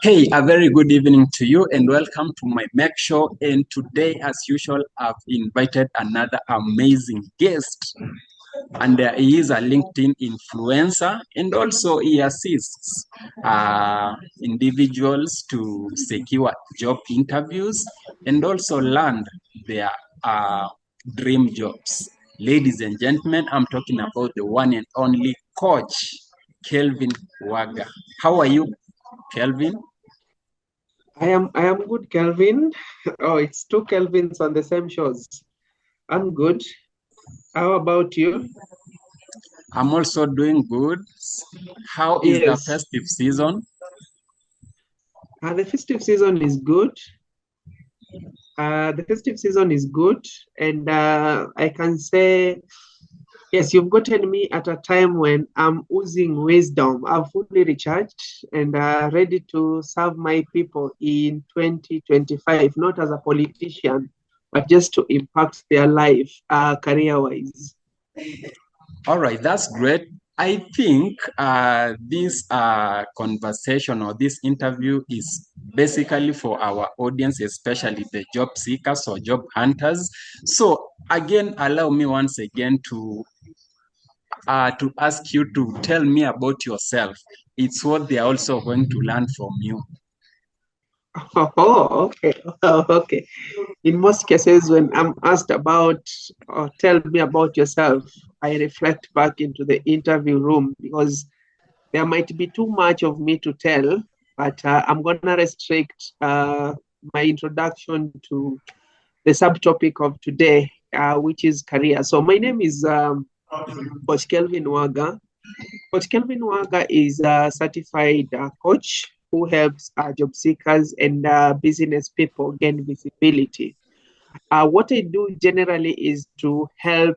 Hey, a very good evening to you and welcome to my Make Show. And today, as usual, I've invited another amazing guest. And he is a LinkedIn influencer and also he assists individuals to secure job interviews and also land their uh, dream jobs. Ladies and gentlemen, I'm talking about the one and only coach, Kelvin Waga. How are you, Kelvin? I am good, Kelvin. Oh, it's two Kelvins on the same shows. I'm good. How about you? I'm also doing good. How is the Yes. festive season? The festive season is good. The festive season is good, and I can say yes, you've gotten me at a time when I'm oozing wisdom. I'm fully recharged and ready to serve my people in 2025, not as a politician, but just to impact their life career-wise. All right, that's great. I think this conversation or this interview is basically for our audience, especially the job seekers or job hunters. So, again, allow me once again to ask you to tell me about yourself. It's what they are also going to learn from you. Oh, okay. Okay. In most cases, when I'm asked about or tell me about yourself, I reflect back into the interview room because there might be too much of me to tell, but I'm going to restrict my introduction to the subtopic of today, which is career. So, my name is Coach Kelvin Waga. Coach Kelvin Waga is a certified coach who helps job seekers and business people gain visibility. What I do generally is to help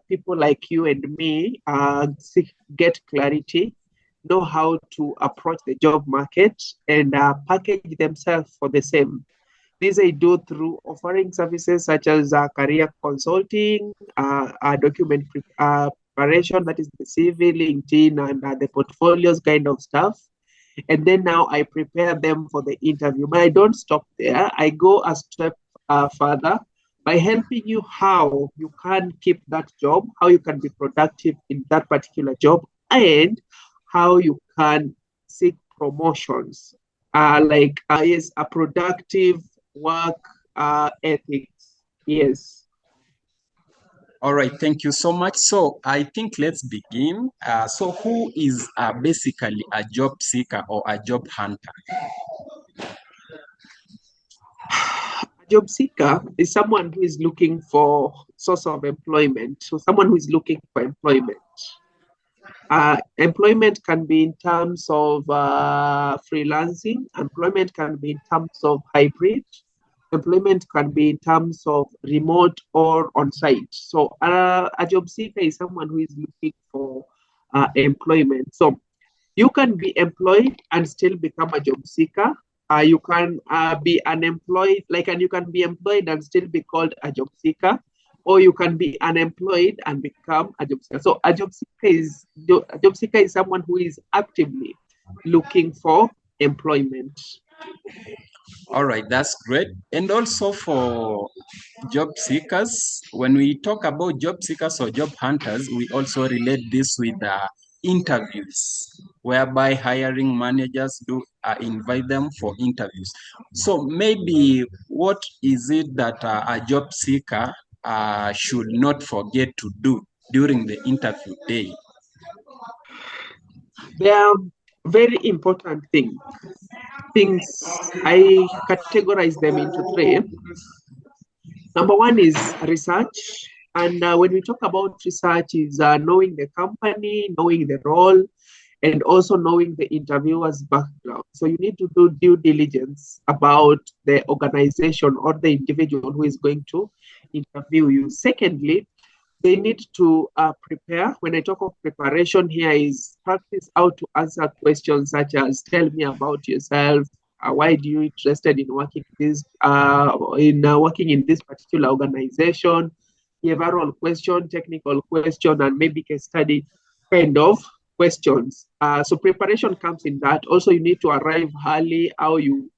people like you and me get clarity, know how to approach the job market, and package themselves for the same. This I do through offering services such as career consulting, document preparation, that is the CV, LinkedIn, and the portfolios kind of stuff. And then now I prepare them for the interview. But I don't stop there. I go a step further by helping you how you can keep that job, how you can be productive in that particular job, and how you can seek promotions. Yes, a productive work ethics. Yes. All right, thank you so much. So I think let's begin. So who is basically a job seeker or a job hunter? A job seeker is someone who is looking for source of employment, so someone who is looking for employment. Employment can be in terms of freelancing. Employment can be in terms of hybrid. Employment can be in terms of remote or on-site. So a job seeker is someone who is looking for employment. So you can be employed and still become a job seeker. You can be unemployed, and you can be employed and still be called a job seeker, or you can be unemployed and become a job seeker. So a job seeker is someone who is actively looking for employment. All right, that's great. And also for job seekers, when we talk about job seekers or job hunters, we also relate this with interviews, whereby hiring managers do invite them for interviews. So maybe what is it that a job seeker should not forget to do during the interview day? There are very important things. I categorize them into three. Number one is research. And when we talk about research, is knowing the company, knowing the role, and also knowing the interviewer's background. So you need to do due diligence about the organization or the individual who is going to interview you. Secondly, they need to prepare. When I talk of preparation here, is practice how to answer questions such as tell me about yourself. Why do you interested in working in this particular organization? Behavioral question, technical question, and maybe case study kind of questions. So preparation comes in that. Also, you need to arrive early, how you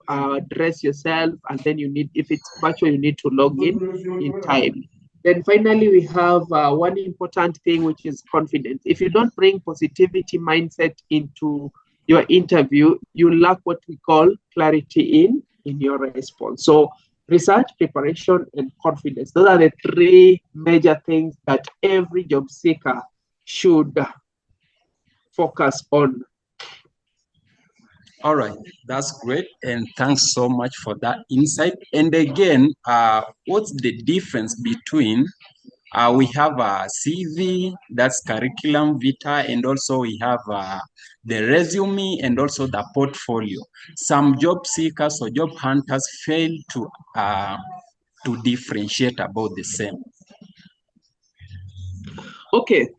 dress yourself, and then you need, if it's virtual, you need to log in time. Then finally, we have one important thing, which is confidence. If you don't bring positivity mindset into your interview, you lack what we call clarity in your response. So research, preparation, and confidence. Those are the three major things that every job seeker should focus on. All right, that's great. And thanks so much for that insight. And again, what's the difference between we have a CV, that's curriculum vitae, and also we have the resume and also the portfolio. Some job seekers or job hunters fail to differentiate about the same. Okay,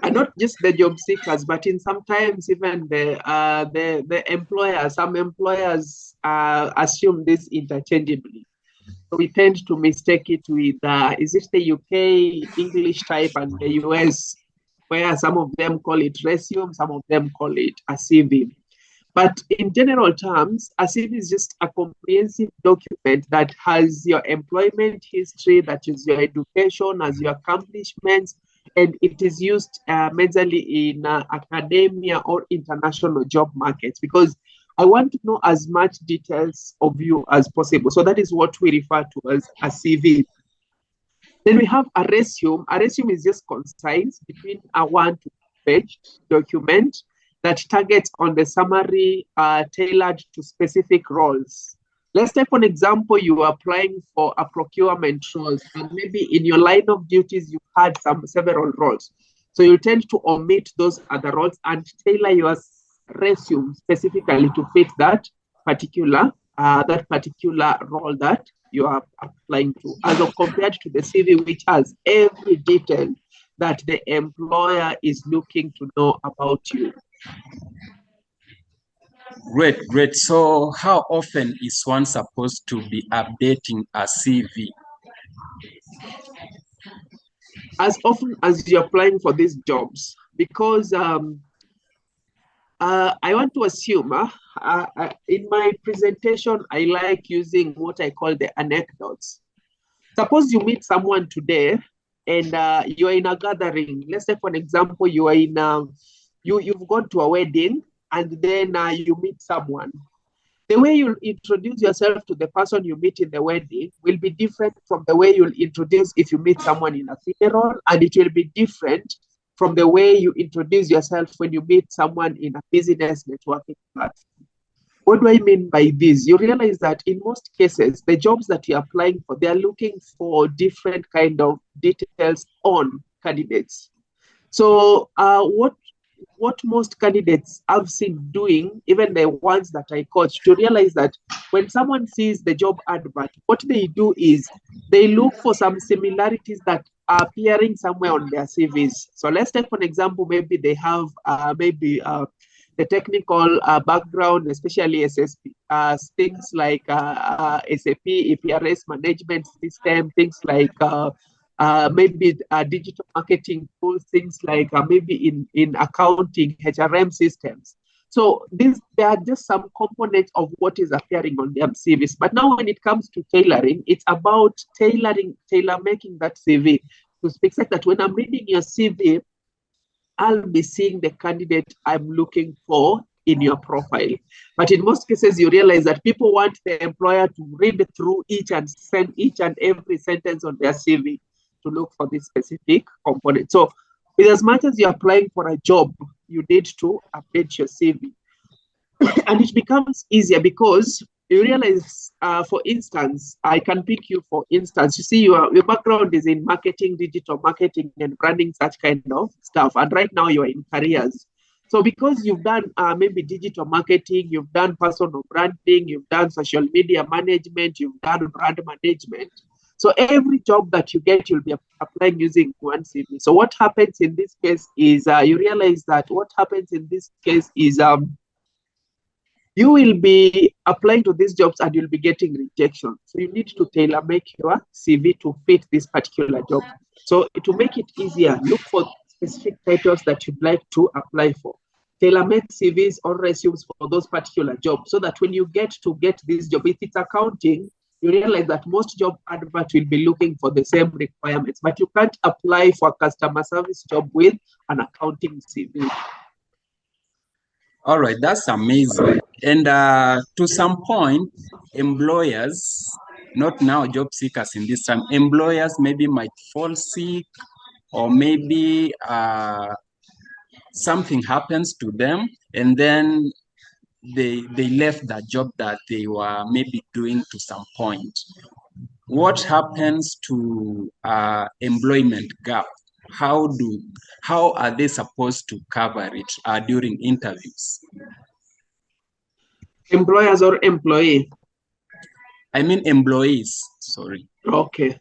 and not just the job seekers, but in sometimes even the employer. Some employers assume this interchangeably. So we tend to mistake it with, is it the UK English type and the US, where some of them call it resume, some of them call it a CV. But in general terms, a CV is just a comprehensive document that has your employment history, that is your education, as your accomplishments, and it is used majorly in academia or international job markets, because I want to know as much details of you as possible. So that is what we refer to as a CV. Then we have a resume. A resume is just concise, between a 1 to 2 page document that targets on the summary tailored to specific roles. Let's take an example, you are applying for a procurement role, and maybe in your line of duties, you had several roles. So you tend to omit those other roles and tailor your resume specifically to fit that particular role that you are applying to, as compared to the CV, which has every detail that the employer is looking to know about you. Great. So how often is one supposed to be updating a CV? As often as you're applying for these jobs, because I want to assume, in my presentation, I like using what I call the anecdotes. Suppose you meet someone today and you're in a gathering. Let's say, for example, you are in you've gone to a wedding, and then you meet someone. The way you'll introduce yourself to the person you meet in the wedding will be different from the way you'll introduce if you meet someone in a funeral, and it will be different from the way you introduce yourself when you meet someone in a business networking platform. What do I mean by this? You realize that in most cases, the jobs that you're applying for, they are looking for different kind of details on candidates. So what most candidates I've seen doing, even the ones that I coach, to realize that when someone sees the job advert, what they do is they look for some similarities that are appearing somewhere on their CVs. So let's take an example, maybe they have the technical background, especially SSP, things like SAP, EPRS management system, things like maybe digital marketing tools, things like maybe in accounting, HRM systems. So there are just some components of what is appearing on their CVs. But now when it comes to tailoring, it's about tailor-making that CV to speak like that when I'm reading your CV, I'll be seeing the candidate I'm looking for in your profile. But in most cases, you realize that people want the employer to read through each and every sentence on their CV to look for this specific component. So with as much as you're applying for a job, you need to update your CV. And it becomes easier because you realize, for instance, I can pick you for instance. You see, your background is in marketing, digital marketing, and branding, such kind of stuff. And right now you're in careers. So because you've done maybe digital marketing, you've done personal branding, you've done social media management, you've done brand management. So every job that you get, you'll be applying using one CV. So what happens in this case is you realize that what happens in this case is you will be applying to these jobs and you'll be getting rejection. So you need to tailor make your CV to fit this particular job. So to make it easier, look for specific titles that you'd like to apply for. tailor-make CVs or resumes for those particular jobs, so that when you get this job, if it's accounting, you realize that most job adverts will be looking for the same requirements, but you can't apply for a customer service job with an accounting CV. All right, that's amazing. And to some point, employers, not now job seekers in this time, employers maybe might fall sick, or maybe something happens to them, and then they left that job that they were maybe doing to some point. What happens to employment gap? How are they supposed to cover it during interviews? Employers or employee? I mean employees, sorry. Okay.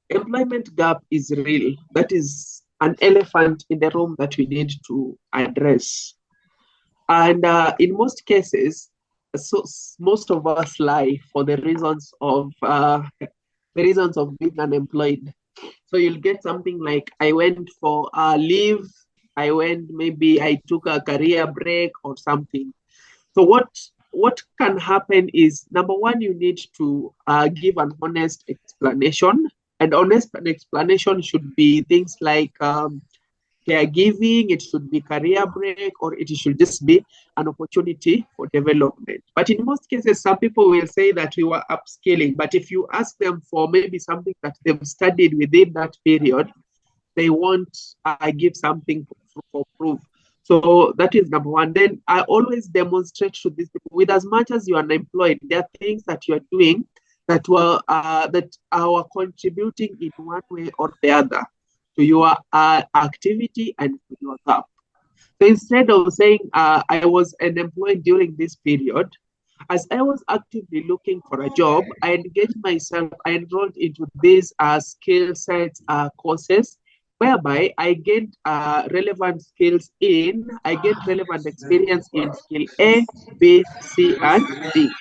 Employment gap is real. That is an elephant in the room that we need to address. And in most cases, so most of us lie for the reasons of being unemployed. So you'll get something like, I went for leave, maybe I took a career break or something. So what can happen is, number one, you need to give an honest explanation. And honest explanation should be things like caregiving, it should be career break, or it should just be an opportunity for development. But in most cases, some people will say that we were upskilling. But if you ask them for maybe something that they've studied within that period, they won't give something for proof. So that is number one. Then I always demonstrate to these people, with as much as you are unemployed, there are things that you are doing that are contributing in one way or the other to your activity and to your gap. So instead of saying I was unemployed during this period, as I was actively looking for a job, I engaged myself, I enrolled into these skill sets courses, whereby I gained relevant I gained relevant experience in skill A, B, C, and D.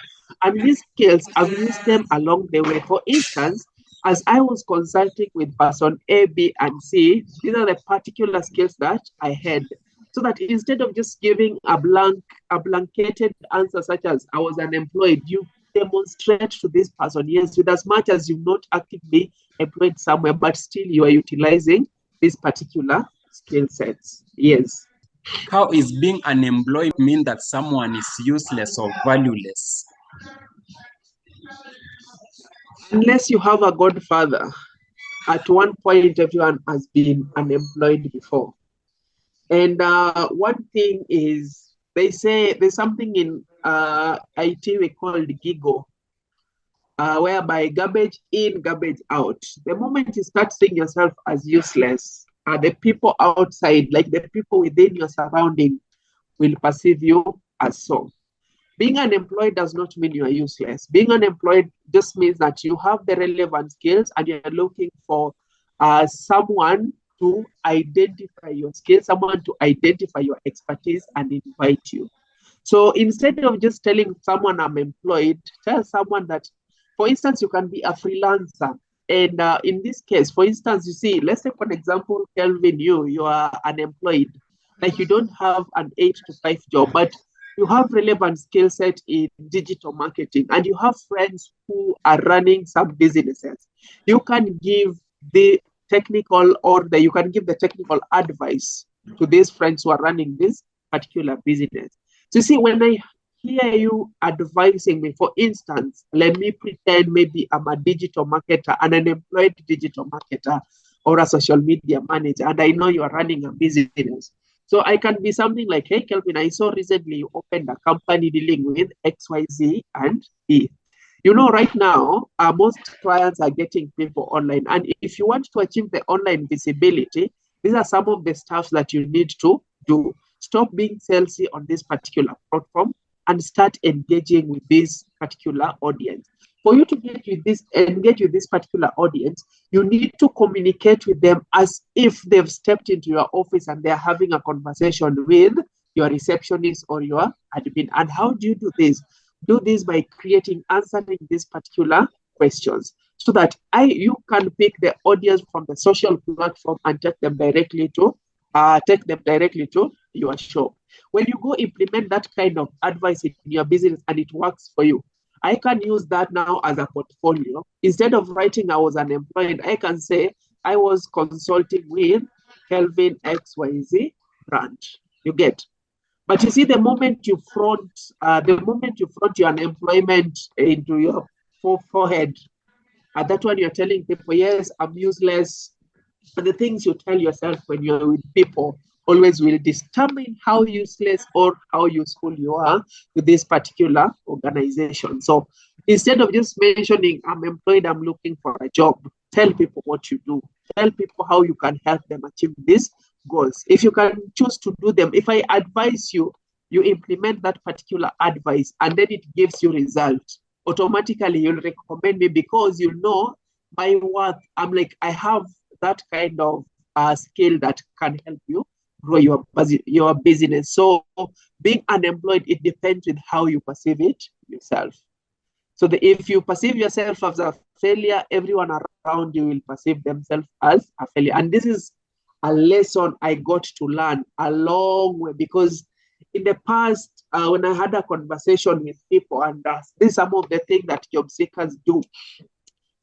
And these skills, I've used them along the way. For instance, as I was consulting with person A, B, and C, these are the particular skills that I had. So that instead of just giving a blanketed answer such as I was unemployed, you demonstrate to this person, yes, with as much as you're not actively employed somewhere, but still you are utilizing these particular skill sets. Yes. How is being unemployed mean that someone is useless or valueless? Unless you have a godfather, at one point everyone has been unemployed before. And one thing is, they say there's something in IT we call the GIGO, whereby garbage in, garbage out. The moment you start seeing yourself as useless, the people outside, like the people within your surrounding, will perceive you as so. Being unemployed does not mean you are useless. Being unemployed just means that you have the relevant skills and you're looking for someone to identify your skills, someone to identify your expertise and invite you. So instead of just telling someone I'm employed, tell someone that, for instance, you can be a freelancer. And in this case, for instance, you see, let's say, for example, Kelvin, you are unemployed. Like you don't have an 8 to 5 job, but you have relevant skill set in digital marketing and you have friends who are running some businesses. You can give the technical you can give the technical advice to these friends who are running this particular business. So you see, when I hear you advising me, for instance, let me pretend maybe I'm a digital marketer, an unemployed digital marketer or a social media manager, and I know you are running a business. So I can be something like, hey, Kelvin, I saw recently you opened a company dealing with X, Y, Z, and E. You know, right now, most clients are getting people online. And if you want to achieve the online visibility, these are some of the stuff that you need to do. Stop being salesy on this particular platform and start engaging with this particular audience. For you to engage with this particular audience, you need to communicate with them as if they've stepped into your office and they're having a conversation with your receptionist or your admin. And how do you do this? Do this by answering these particular questions so that you can pick the audience from the social platform and take them directly to take them directly to your shop. When you go implement that kind of advice in your business and it works for you, I can use that now as a portfolio. Instead of writing I was unemployed, I can say I was consulting with Kelvin XYZ brand. You get. But you see, the moment you front your unemployment into your forehead, at that one you're telling people, yes, I'm useless. And the things you tell yourself when you're with people always will determine how useless or how useful you are to this particular organization. So instead of just mentioning, I'm employed, I'm looking for a job, tell people what you do. Tell people how you can help them achieve these goals. If you can choose to do them, if I advise you, you implement that particular advice and then it gives you result, automatically you'll recommend me because you know my worth. I'm like, I have that kind of skill that can help you grow your business. So being unemployed, it depends with how you perceive it yourself. So if you perceive yourself as a failure, everyone around you will perceive themselves as a failure. And this is a lesson I got to learn a long way, because in the past, when I had a conversation with people, and this is some of the things that job seekers do.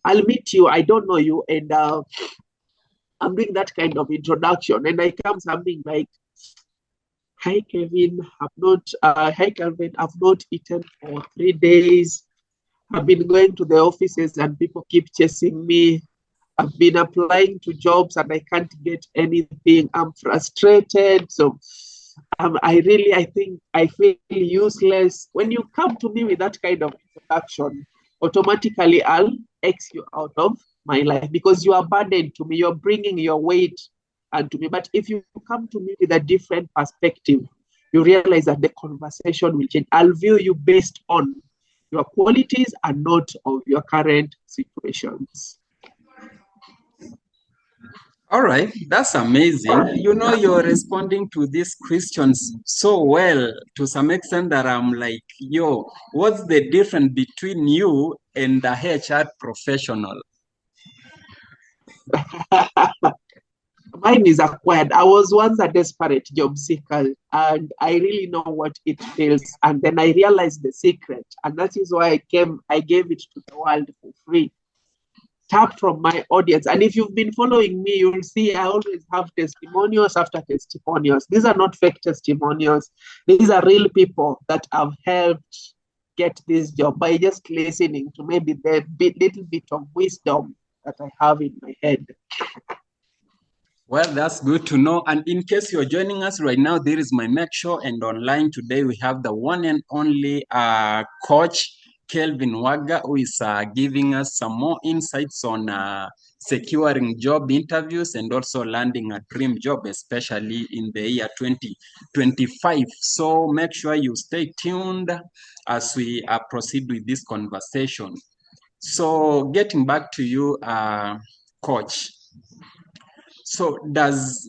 I'll meet you, I don't know you, and I'm doing that kind of introduction, and I come something like, "Hi Kevin, hi Kelvin, I've not eaten for 3 days. I've been going to the offices and people keep chasing me. I've been applying to jobs and I can't get anything. I'm frustrated. So I think I feel useless." When you come to me with that kind of introduction, automatically I'll X you out of my life because you are burdened to me. You're bringing your weight and to me. But if you come to me with a different perspective, you realize that the conversation will change. I'll view you based on your qualities and not of your current situations. All right, that's amazing. You know, you're responding to these questions so well to some extent that I'm like, yo, what's the difference between you and the HR professional? Mine is acquired. I was once a desperate job seeker and I really know what it feels. And then I realized the secret. And that is why I gave it to the world for free. Tap from my audience. And if you've been following me, you'll see I always have testimonials after testimonials. These are not fake testimonials. These are real people that have helped get this job by just listening to maybe the little bit of wisdom that I have in my head. Well, that's good to know. And in case you're joining us right now, there is my Make Show, and online today we have the one and only coach, Kelvin Waga, who is giving us some more insights on securing job interviews and also landing a dream job, especially in the year 2025. So make sure you stay tuned as we proceed with this conversation. So getting back to you, coach. So does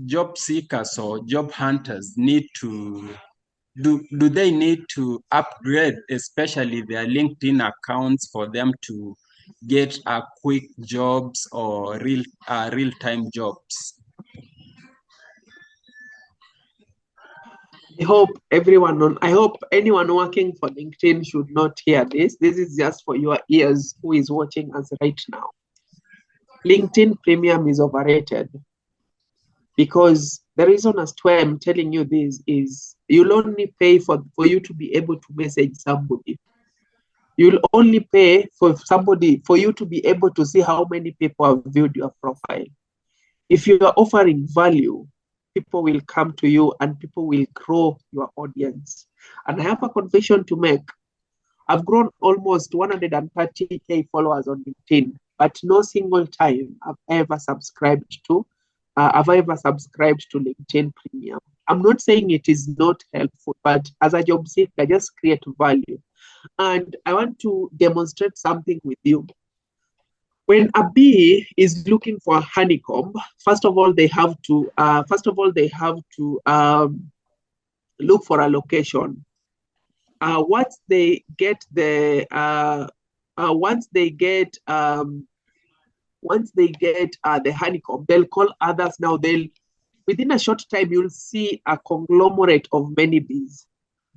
job seekers or job hunters need to do they need to upgrade, especially their LinkedIn accounts, for them to get quick jobs or real-time jobs? I hope anyone working for LinkedIn should not hear this. This is just for your ears who is watching us right now. LinkedIn Premium is overrated because the reason as to why I'm telling you this is you'll only pay for you to be able to message somebody. You'll only pay for you to be able to see how many people have viewed your profile. If you are offering value, people will come to you and people will grow your audience. And I have a confession to make. I've grown almost 130K followers on LinkedIn, but no single time I've ever subscribed to LinkedIn Premium. I'm not saying it is not helpful, but as a job seeker, just create value. And I want to demonstrate something with you. When a bee is looking for a honeycomb, first of all, they have to look for a location. Once they get Once they get the honeycomb, they'll call others. Now within a short time, you'll see a conglomerate of many bees.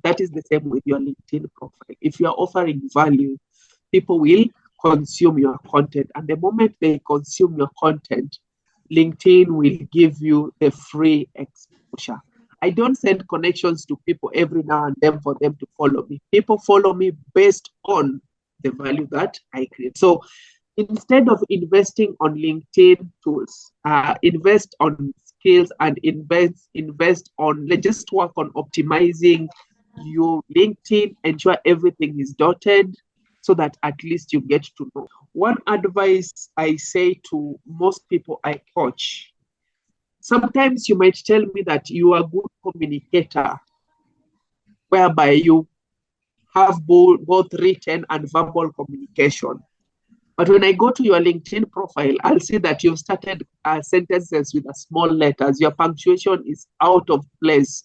That is the same with your LinkedIn profile. If you are offering value, people will consume your content. And the moment they consume your content, LinkedIn will give you the free exposure. I don't send connections to people every now and then for them to follow me. People follow me based on the value that I create. So instead of investing on LinkedIn tools, invest on skills and invest on, let's just work on optimizing your LinkedIn, ensure everything is dotted so that at least you get to know. One advice I say to most people I coach, sometimes you might tell me that you are a good communicator, whereby you have both written and verbal communication. But when I go to your LinkedIn profile, I'll see that you've started sentences with a small letters. Your punctuation is out of place.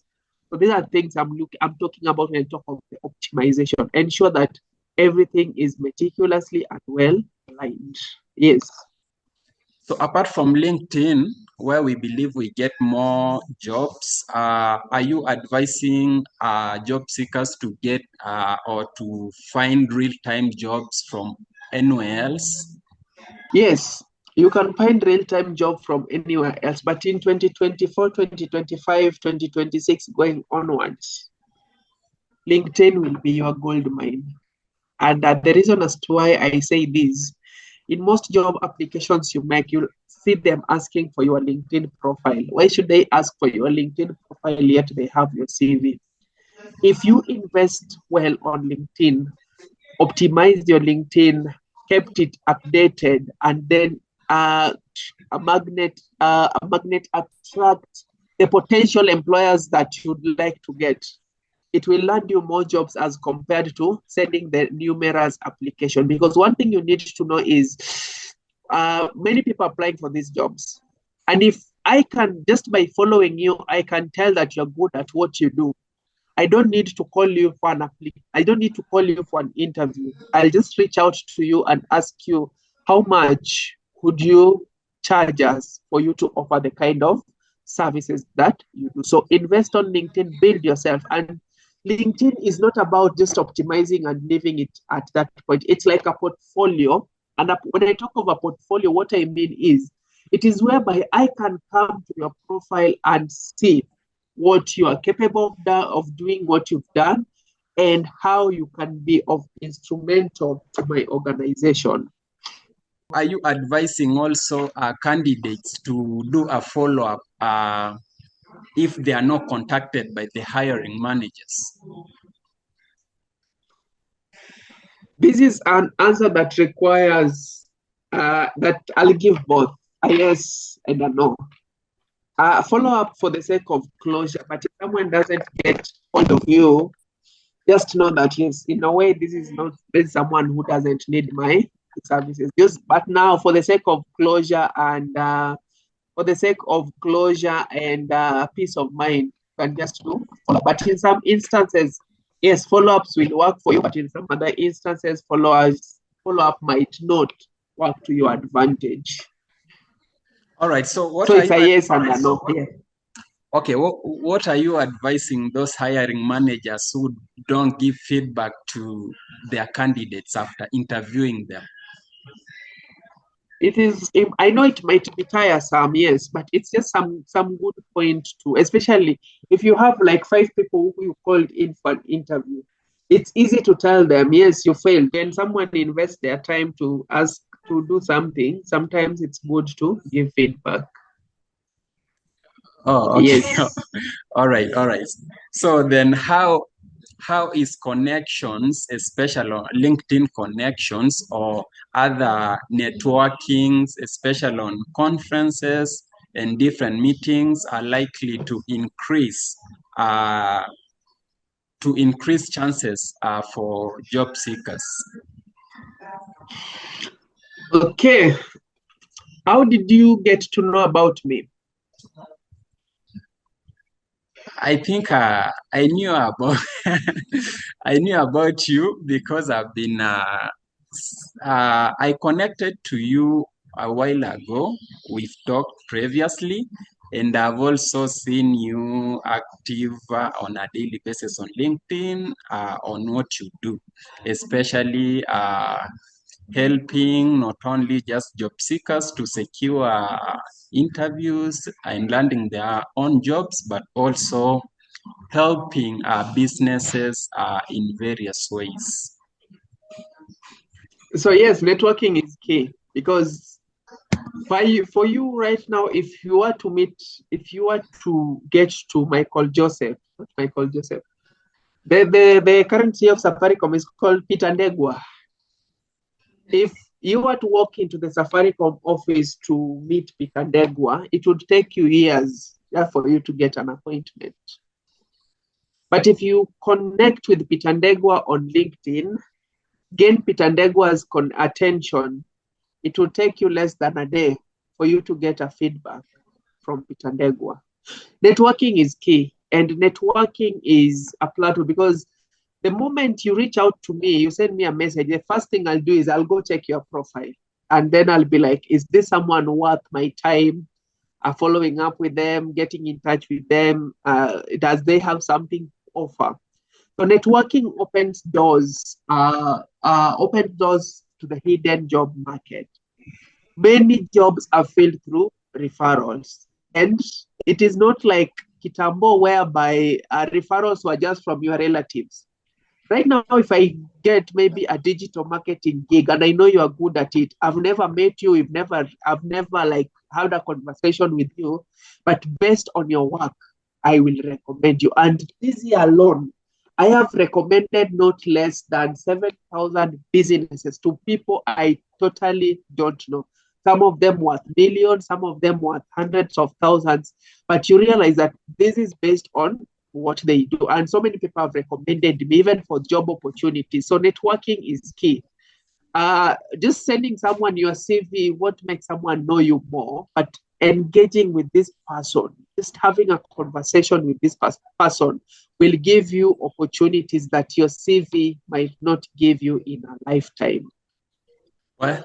So these are things I'm talking about when I talk of the optimization. Ensure that everything is meticulously and well aligned. Yes. So apart from LinkedIn, where we believe we get more jobs, are you advising job seekers to get or to find real-time jobs from anywhere else? Yes, you can find real-time job from anywhere else, but in 2024, 2025, 2026, going onwards, LinkedIn will be your gold mine. And the reason as to why I say this, in most job applications you make, you'll see them asking for your LinkedIn profile. Why should they ask for your LinkedIn profile yet they have your CV? If you invest well on LinkedIn, optimize your LinkedIn, kept it updated, and then a magnet attract the potential employers that you'd like to get, it will land you more jobs as compared to sending the numerous application. Because one thing you need to know is many people are applying for these jobs. And if I can, just by following you, I can tell that you're good at what you do. I don't need to call you for an application. I don't need to call you for an interview. I'll just reach out to you and ask you, how much could you charge us for you to offer the kind of services that you do? So invest on LinkedIn, build yourself. And LinkedIn is not about just optimizing and leaving it at that point. It's like a portfolio. And when I talk of a portfolio, what I mean is, it is whereby I can come to your profile and see what you are capable of doing, what you've done, and how you can be of instrumental to my organization. Are you advising also candidates to do a follow-up if they are not contacted by the hiring managers? This is an answer that requires that I'll give both a yes and a no. Follow up for the sake of closure, but if someone doesn't get hold of you, just know that yes, in a way, this is someone who doesn't need my services. But now, for the sake of closure and peace of mind, you can just do follow. But in some instances, yes, follow-ups will work for you, but in some other instances, follow-up might not work to your advantage. All right. So it's a yes and a no. Yeah. Okay. What are you advising those hiring managers who don't give feedback to their candidates after interviewing them? It is, I know it might be tiresome, yes, but it's just some good point too, especially if you have like 5 people who you called in for an interview. It's easy to tell them, yes, you failed. When someone invests their time to ask to do something, sometimes it's good to give feedback. Oh, okay. Yes. All right. So then how is connections, especially on LinkedIn connections or other networkings, especially on conferences and different meetings, are likely to increase chances for job seekers? Okay. How did you get to know about me? I think I knew about I knew about you because I've been I connected to you a while ago. We've talked previously, and I've also seen you active on a daily basis on LinkedIn on what you do, especially helping not only just job seekers to secure interviews and landing their own jobs, but also helping businesses in various ways. So yes, networking is key because for you right now, if you were to get to Michael Joseph, not Michael Joseph, the current CEO of Safaricom is called Peter Ndegwa. If you were to walk into the Safaricom office to meet Peter Ndegwa, it would take you years for you to get an appointment. But if you connect with Peter Ndegwa on LinkedIn, gain Peter Ndegwa's attention, it will take you less than a day for you to get a feedback from Peter Ndegwa. Networking is key, and networking is a platform because the moment you reach out to me, you send me a message, the first thing I'll do is I'll go check your profile. And then I'll be like, is this someone worth my time? Following up with them, getting in touch with them? Does they have something to offer? So networking opens doors to the hidden job market. Many jobs are filled through referrals. And it is not like Kitambo, whereby referrals were just from your relatives. Right now, if I get maybe a digital marketing gig and I know you are good at it, I've never met you, I've never like had a conversation with you, but based on your work, I will recommend you. And this year alone, I have recommended not less than 7,000 businesses to people I totally don't know. Some of them worth millions, some of them worth hundreds of thousands. But you realize that this is based on what they do. And so many people have recommended me, even for job opportunities. So networking is key. Just sending someone your CV won't make someone know you more, but engaging with this person, just having a conversation with this person will give you opportunities that your CV might not give you in a lifetime. Well,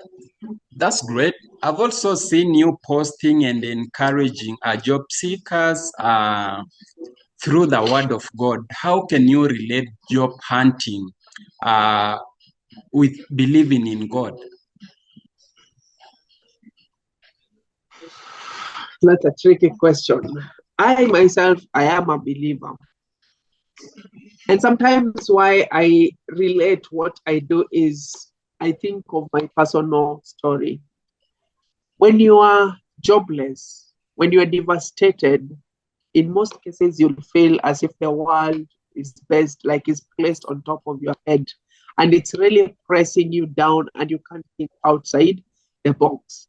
that's great. I've also seen you posting and encouraging job seekers through the word of God. How can you relate job hunting with believing in God? That's a tricky question. I myself, I am a believer. And sometimes why I relate what I do is I think of my personal story. When you are jobless, when you are devastated, in most cases, you'll feel as if the world is placed on top of your head. And it's really pressing you down and you can't think outside the box.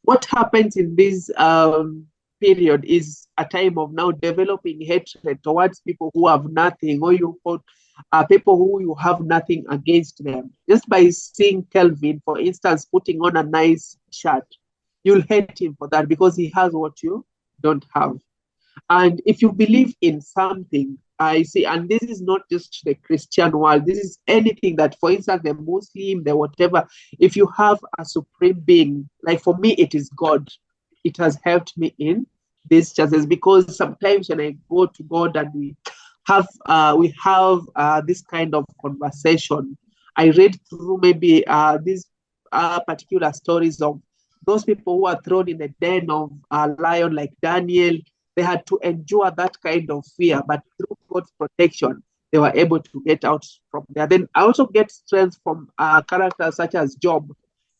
What happens in this period is a time of now developing hatred towards people who have nothing, or people who you have nothing against them. Just by seeing Kelvin, for instance, putting on a nice shirt, you'll hate him for that because he has what you don't have. And if you believe in something, I see, and this is not just the Christian world, this is anything that, for instance, the Muslim, the whatever, if you have a supreme being, like for me, it is God. It has helped me in these chances because sometimes when I go to God and we have this kind of conversation, I read through maybe these particular stories of those people who are thrown in the den of a lion like Daniel. They had to endure that kind of fear, but through God's protection, they were able to get out from there. Then I also get strength from characters such as Job.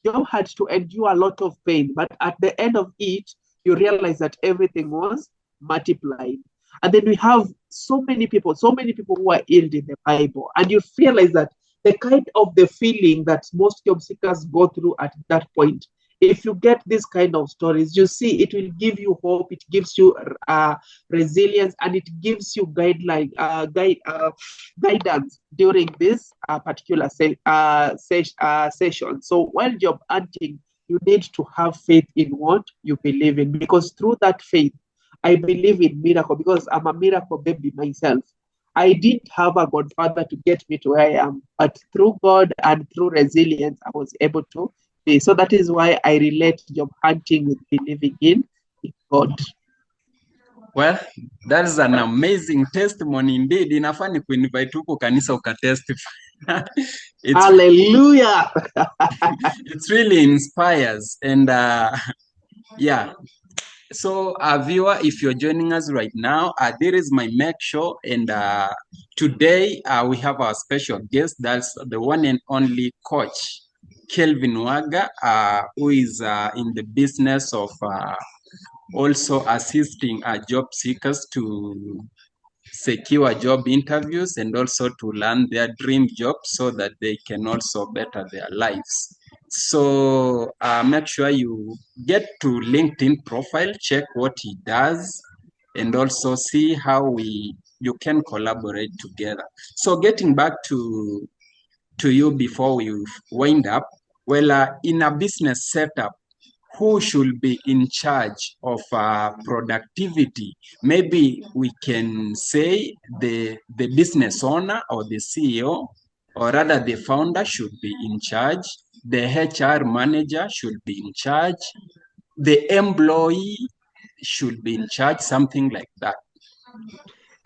Job had to endure a lot of pain, but at the end of it, you realize that everything was multiplied. And then we have so many people who are ill in the Bible, and you realize that the kind of the feeling that most job seekers go through at that point, if you get this kind of stories, you see, it will give you hope, it gives you resilience, and it gives you guidance during this particular session. So while job hunting, you need to have faith in what you believe in, because through that faith, I believe in miracle because I'm a miracle baby myself. I didn't have a godfather to get me to where I am, but through God and through resilience, I was able to be. So that is why I relate job hunting with believing in God. Well, that is an amazing testimony indeed. Inafaa ni kuinvite huko kanisa ukatestify. Hallelujah. It really inspires. And yeah. So, viewer, if you're joining us right now, there is my Make Show, and today we have our special guest. That's the one and only Coach Kelvin Waga, who is in the business of also assisting job seekers to secure job interviews and also to land their dream job so that they can also better their lives. So make sure you get to LinkedIn profile, check what he does, and also see how you can collaborate together. So getting back to you before we wind up, well, in a business setup, who should be in charge of productivity? Maybe we can say the business owner or the CEO, or rather the founder should be in charge. The HR manager should be in charge. The employee should be in charge, something like that.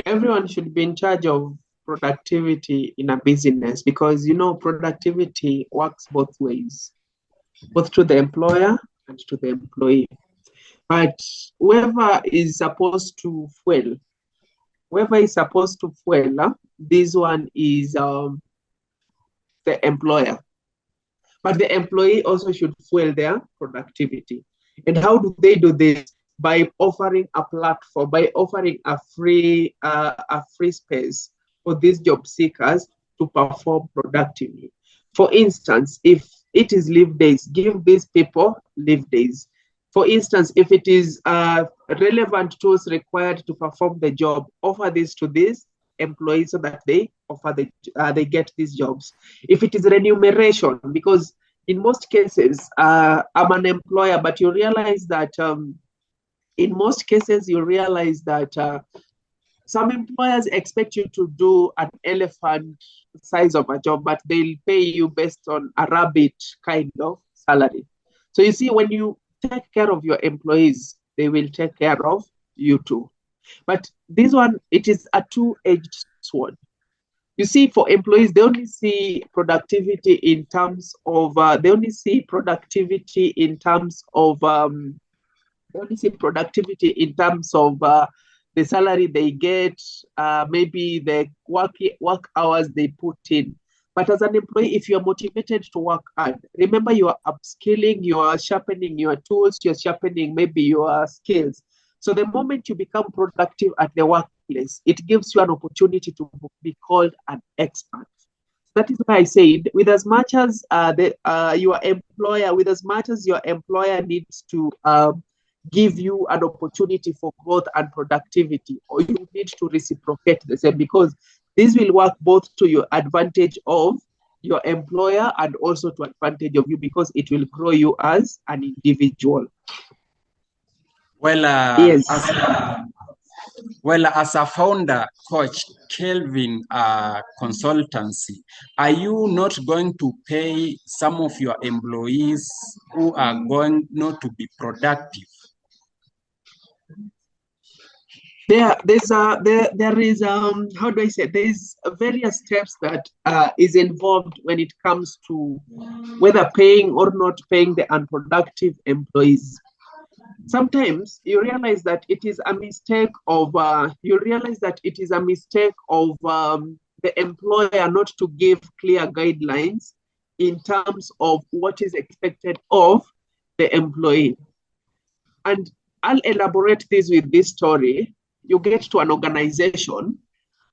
Everyone should be in charge of productivity in a business because, you know, productivity works both ways, both to the employer and to the employee. But whoever is supposed to fuel, this one is the employer. But the employee also should fuel their productivity. And how do they do this? By offering a platform, by offering a free space for these job seekers to perform productively. For instance, if it is leave days, give these people leave days. For instance, if it is relevant tools required to perform the job, offer this to these employees so that they they get these jobs. If it is remuneration, because in most cases, I'm an employer, but you realize that in most cases, you realize that some employers expect you to do an elephant size of a job, but they'll pay you based on a rabbit kind of salary. So you see, when you take care of your employees, they will take care of you too. But this one, it is a two-edged sword. You see, for employees, they only see productivity in terms of the salary they get, maybe the work hours they put in. But as an employee, if you're motivated to work hard, remember you are upskilling, you are sharpening your tools, you're sharpening maybe your skills. So the moment you become productive at the workplace, it gives you an opportunity to be called an expert. That is why I said, with as much as your employer needs to give you an opportunity for growth and productivity, or you need to reciprocate the same, because this will work both to your advantage of your employer and also to advantage of you, because it will grow you as an individual. Well, yes. As a founder, Coach Kelvin Consultancy, are you not going to pay some of your employees who are going not to be productive? There is how do I say, there's various steps that is involved when it comes to whether paying or not paying the unproductive employees. Sometimes you realize that it is a mistake of the employer not to give clear guidelines in terms of what is expected of the employee. And I'll elaborate this with this story. You get to an organization,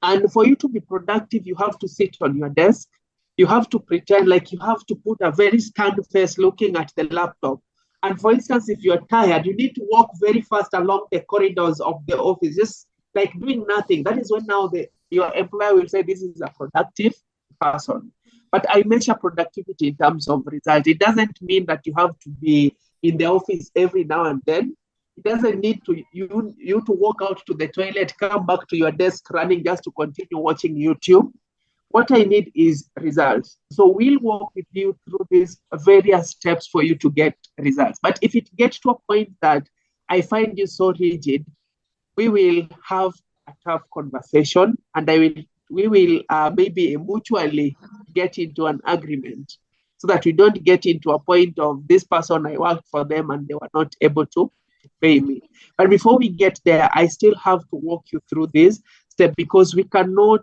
and for you to be productive, you have to sit on your desk. You have to pretend like you have to put a very stern face looking at the laptop. And for instance, if you're tired, you need to walk very fast along the corridors of the office, just like doing nothing. That is when now your employer will say, this is a productive person. But I measure productivity in terms of result. It doesn't mean that you have to be in the office every now and then. It doesn't need to you to walk out to the toilet, come back to your desk running just to continue watching YouTube. what I need is results. So we'll walk with you through these various steps for you to get results. But if it gets to a point that I find you so rigid, we will have a tough conversation, and we will maybe mutually get into an agreement so that we don't get into a point of this person, I worked for them and they were not able to pay me. But before we get there, I still have to walk you through this step, because we cannot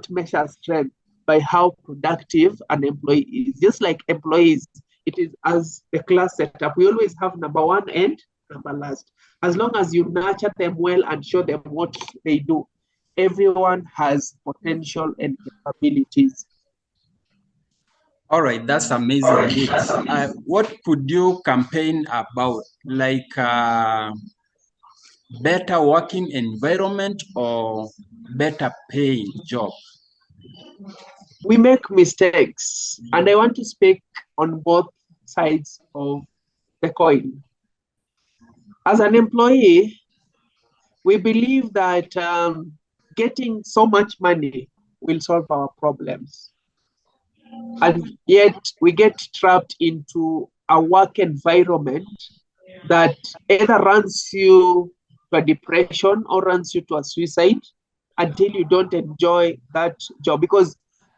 measure strength by how productive an employee is. Just like employees, it is as the class setup. We always have number one and number last. As long as you nurture them well and show them what they do, everyone has potential and capabilities. All right, that's amazing. What could you campaign about? Like better working environment or better paying job? We make mistakes, and I want to speak on both sides of the coin. As an employee, we believe that getting so much money will solve our problems. And yet we get trapped into a work environment that either runs you to a depression or runs you to a suicide until you don't enjoy that job. Because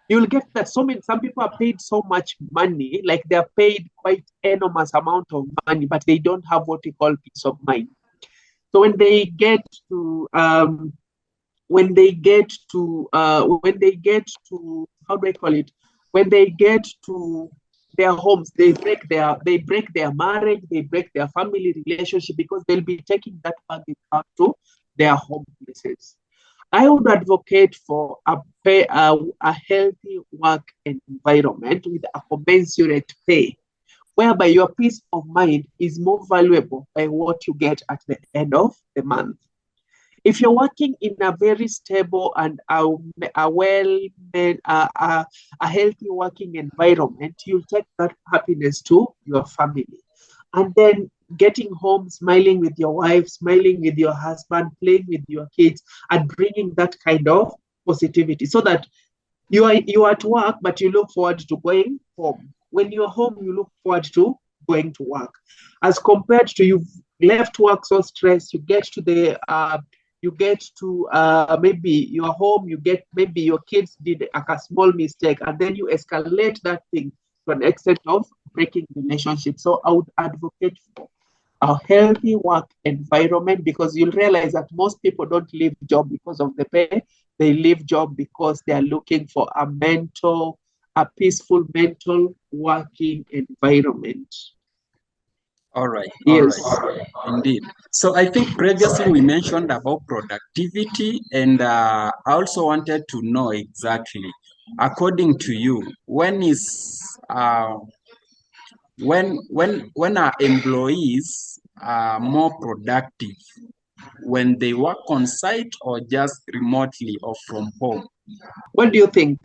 you'll get that some people are paid so much money, like they're paid quite enormous amount of money, but they don't have what we call peace of mind. So when they get to how do I call it? When they get to their homes, they break their marriage, they break their family relationship, because they'll be taking that baggage back to their home places. I would advocate for a healthy work environment with a commensurate pay, whereby your peace of mind is more valuable by what you get at the end of the month. If you're working in a very stable and a healthy working environment, you'll take that happiness to your family. And then getting home, smiling with your wife, smiling with your husband, playing with your kids, and bringing that kind of positivity, so that you are at work, but you look forward to going home. When you're home, you look forward to going to work. As compared to you've left work so stressed, you get to maybe you're home, maybe your kids did a small mistake, and then you escalate that thing to an extent of breaking relationships. So I would advocate for a healthy work environment, because you'll realize that most people don't leave job because of the pay. They leave job because they are looking for a peaceful mental working environment. All right. Yes. All right. Indeed. So I think previously we mentioned about productivity, and I also wanted to know exactly, according to you, when our employees are more productive, when they work on site or just remotely or from home? What do you think?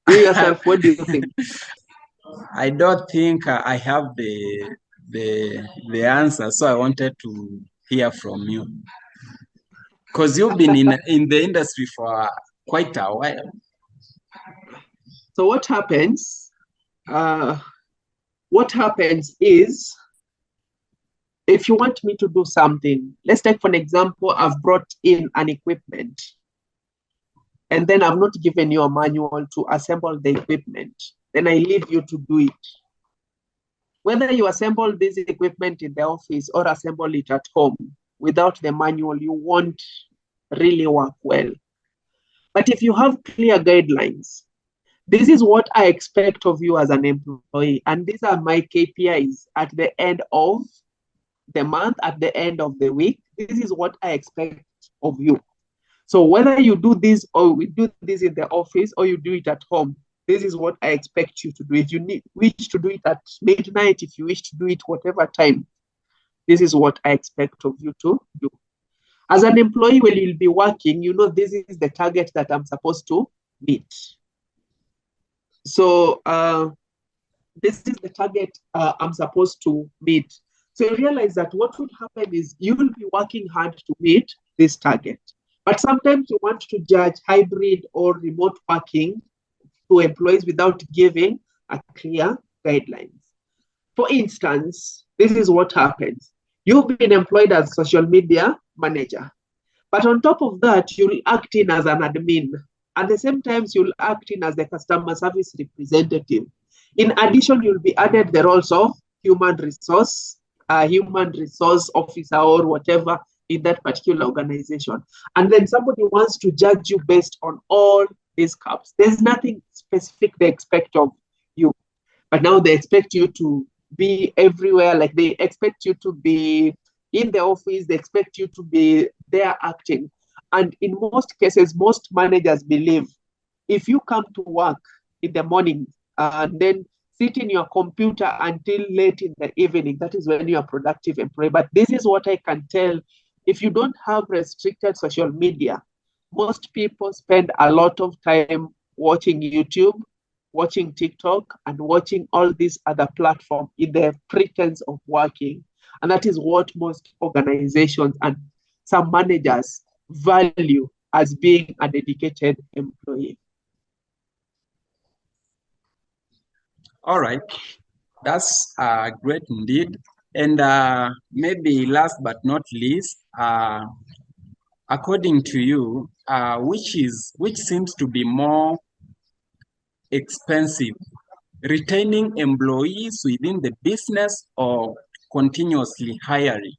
You yourself, what do you think? I don't think I have the answer, so I wanted to hear from you, because you've been in the industry for quite a while. So what happens is, if you want me to do something, let's take for an example, I've brought in an equipment, and then I've not given you a manual to assemble the equipment. Then I leave you to do it. Whether you assemble this equipment in the office or assemble it at home, without the manual, you won't really work well. But if you have clear guidelines, this is what I expect of you as an employee, and these are my KPIs at the end of the month, at the end of the week. This is what I expect of you. So whether you do this or we do this in the office or you do it at home, this is what I expect you to do. If you wish to do it at midnight, if you wish to do it whatever time, this is what I expect of you to do. As an employee, when you'll be working, you know this is the target that I'm supposed to meet. So this is the target I'm supposed to meet. So you realize that what would happen is you will be working hard to meet this target. But sometimes you want to judge hybrid or remote working to employees without giving a clear guidelines. For instance, this is what happens. You've been employed as social media manager, but on top of that, you'll act in as an admin. At the same time, you'll act in as the customer service representative. In addition, you'll be added the roles of human resource officer or whatever in that particular organization. And then somebody wants to judge you based on all these caps. There's nothing specific they expect of you, but now they expect you to be everywhere. Like they expect you to be in the office, they expect you to be there acting. And in most cases, most managers believe if you come to work in the morning and then sit in your computer until late in the evening, that is when you are productive employee. But this is what I can tell. If you don't have restricted social media, most people spend a lot of time watching YouTube, watching TikTok, and watching all these other platforms in the pretense of working. And that is what most organizations and some managers value as being a dedicated employee. All right, that's great indeed. And maybe last but not least, according to you, which seems to be more expensive, retaining employees within the business or continuously hiring?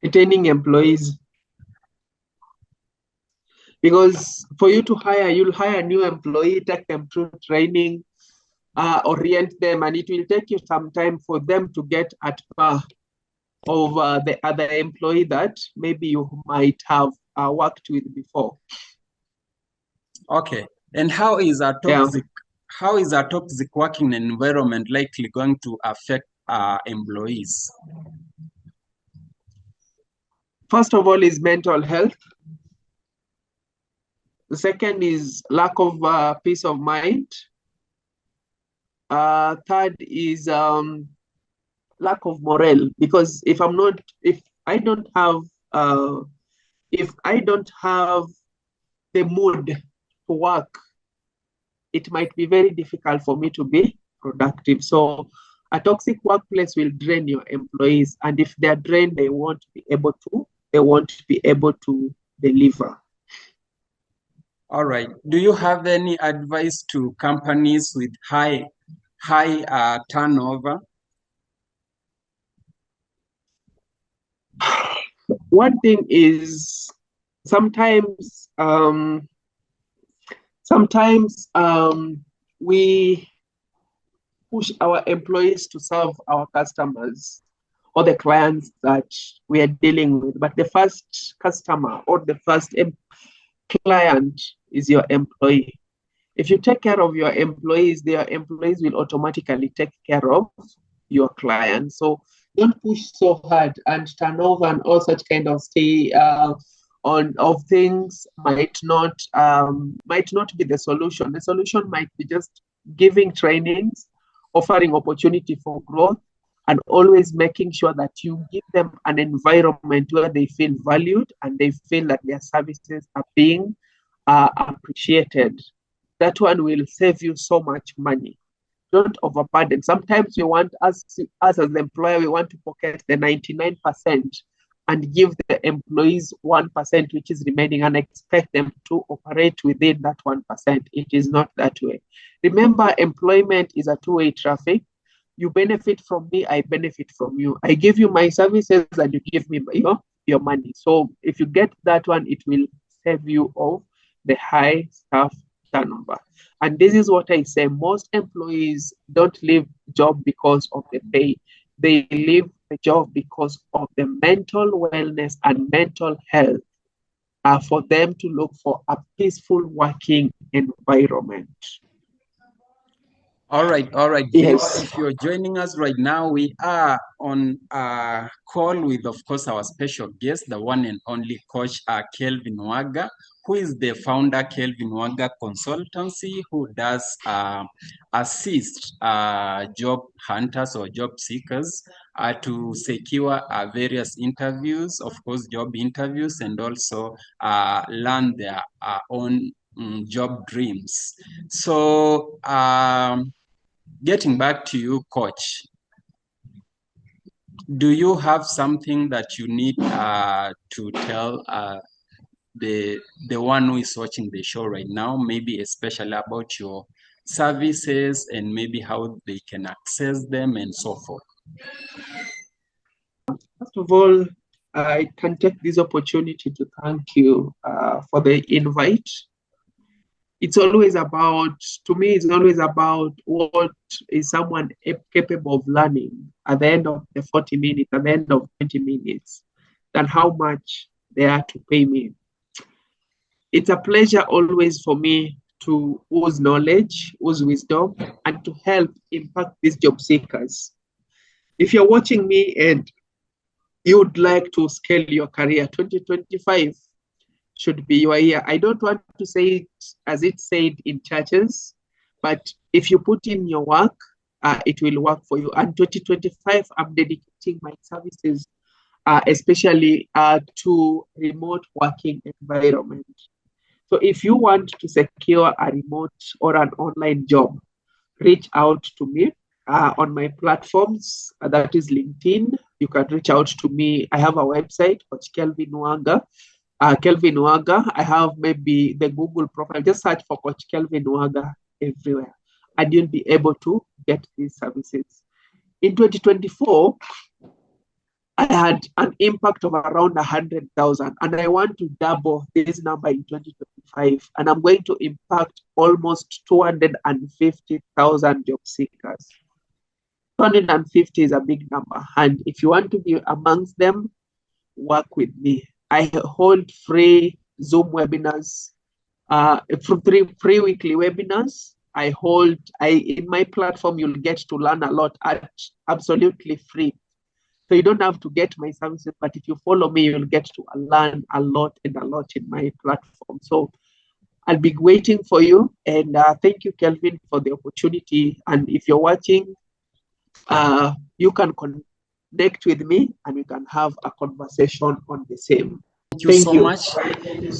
Retaining employees. Because for you to hire, you'll hire a new employee, take them through training, orient them, and it will take you some time for them to get at par of the other employee that maybe you might have worked with before. Okay. And how is a toxic working environment likely going to affect employees? First of all is mental health. The second is lack of peace of mind. Third is lack of morale, because if I don't have the mood to work, it might be very difficult for me to be productive. So a toxic workplace will drain your employees, and if they're drained, they won't be able to deliver. All right. Do you have any advice to companies with high turnover? One thing is sometimes we push our employees to serve our customers or the clients that we are dealing with, but the first customer or the first client is your employee. If you take care of your employees, their employees will automatically take care of your clients. So don't push so hard, and turnover and all such kind of of things might not be the solution. The solution might be just giving trainings, offering opportunity for growth, and always making sure that you give them an environment where they feel valued and they feel that their services are being appreciated. That one will save you so much money. Don't overburden. Sometimes we want us as the employer, we want to pocket the 99% and give the employees 1%, which is remaining, and expect them to operate within that 1%. It is not that way. Remember, employment is a two-way traffic. You benefit from me, I benefit from you. I give you my services and you give me your money. So if you get that one, it will save you of the high staff turnover. And this is what I say, most employees don't leave job because of the pay. They leave the job because of the mental wellness and mental health, for them to look for a peaceful working environment. All right, viewers, Yes. if you're joining us right now, we are on a call with, of course, our special guest, the one and only Coach Kelvin Waga, who is the founder, Kelvin Waga Consultancy, who does assist job hunters or job seekers to secure various interviews, of course, job interviews, and also learn their own job dreams. So, getting back to you, Coach, do you have something that you need to tell the one who is watching the show right now, maybe especially about your services and maybe how they can access them and so forth? First of all, I can take this opportunity to thank you for the invite. It's always about, to me, it's always about what is someone capable of learning at the end of the 40 minutes, at the end of 20 minutes, than how much they are to pay me. It's a pleasure always for me to use knowledge, use wisdom, and to help impact these job seekers. If you're watching me and you would like to scale your career, 2025 should be your year. I don't want to say it as it's said in churches, but if you put in your work, it will work for you. And 2025, I'm dedicating my services, especially to remote working environment. So if you want to secure a remote or an online job, reach out to me on my platforms. That is LinkedIn. You can reach out to me. I have a website, Coach Kelvin Waga. Kelvin Waga. I have maybe the Google profile. Just search for Coach Kelvin Waga everywhere, and you'll be able to get these services. In 2024, I had an impact of around 100,000, and I want to double this number in 2025, and I'm going to impact almost 250,000 job seekers. 250 is a big number, and if you want to be amongst them, work with me. I hold free Zoom webinars, free weekly webinars. In my platform, you'll get to learn a lot at absolutely free. So you don't have to get my services, but if you follow me, you'll get to learn a lot in my platform. So I'll be waiting for you. And thank you, Kelvin, for the opportunity. And if you're watching, you can connect with me and we can have a conversation on the same. Thank you so much,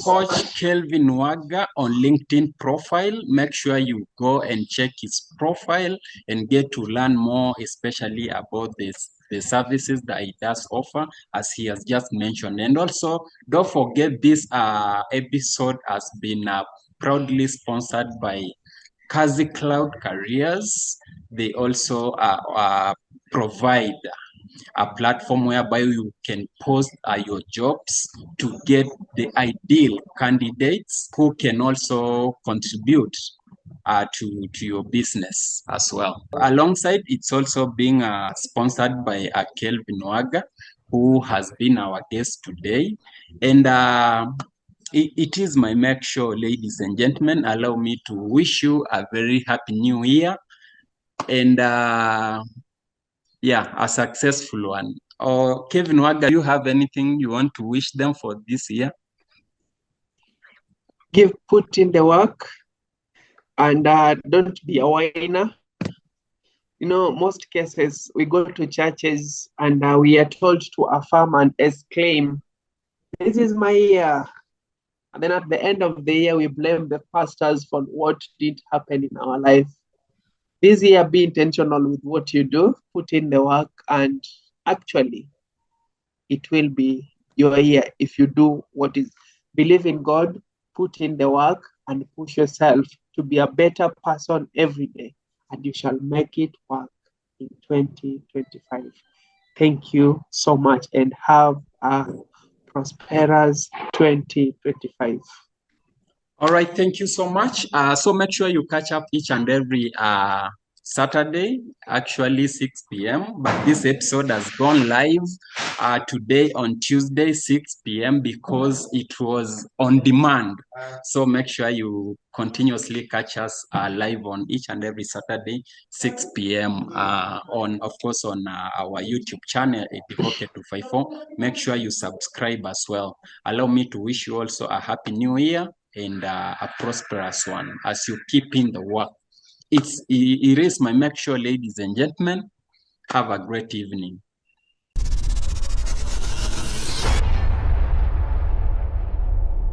Coach Kelvin Waga on LinkedIn profile. Make sure you go and check his profile and get to learn more, especially about the services that he does offer, as he has just mentioned. And also, don't forget this episode has been proudly sponsored by Kazi Cloud Careers. They also provide a platform whereby you can post your jobs to get the ideal candidates who can also contribute to your business as well. Alongside, it's also being sponsored by Kelvin Waga, who has been our guest today. And it is my make sure, ladies and gentlemen, allow me to wish you a very happy new year and yeah, a successful one. Or Kevin Waga, do you have anything you want to wish them for this year? Put in the work and don't be a whiner. You know, most cases we go to churches and we are told to affirm and exclaim, "This is my year." And then at the end of the year, we blame the pastors for what did happen in our life. This year, be intentional with what you do, put in the work, and actually, it will be your year if you do what is, believe in God, put in the work, and push yourself to be a better person every day, and you shall make it work in 2025. Thank you so much, and have a prosperous 2025. All right, thank you so much. So make sure you catch up each and every Saturday, actually 6 p.m. But this episode has gone live today on Tuesday, 6 p.m. because it was on demand. So make sure you continuously catch us live on each and every Saturday, 6 p.m. On, of course, on our YouTube channel, Edihoke254. Make sure you subscribe as well. Allow me to wish you also a happy new year and a prosperous one as you keep in the work. It is my make sure, ladies and gentlemen, have a great evening.